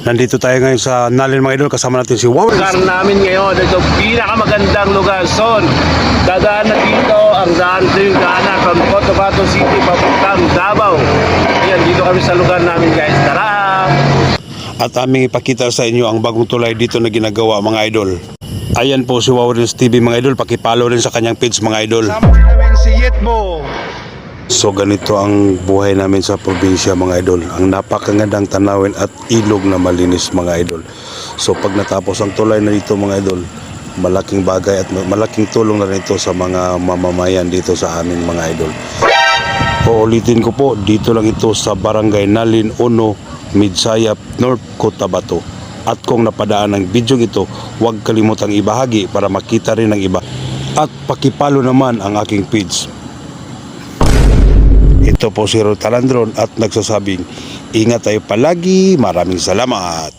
Nandito tayo ngayon sa Nalin mga idol, kasama natin si Wow. Lugar namin ngayon, ito pinakamagandang lugar. So, dadaan na dito, ang daan ito yung daanan from Cotabato City papuntang Davao. Ayan, dito kami sa lugar namin guys. Tara! At aming ipakita sa inyo ang bagong tulay dito na ginagawa mga idol. Ayan po si Wow Reels TV mga idol, pakipollow rin sa kanyang page mga idol. Sama namin si Yetbo. So ganito ang buhay namin sa probinsya mga idol. Ang napakagandang tanawin at ilog na malinis mga idol. So pag natapos ang tulay na dito mga idol, malaking bagay at malaking tulong na rin ito sa mga mamamayan dito sa amin mga idol. Uulitin ko po, dito lang ito sa Barangay Nalin 1, Midsayap, North Cotabato. At kung napadaan ang video ito, huwag kalimutang ibahagi para makita rin ng iba. At pakipalo naman ang aking page. Ito po si Ruth Talandron at nagsasabing, ingat tayo palagi, maraming salamat.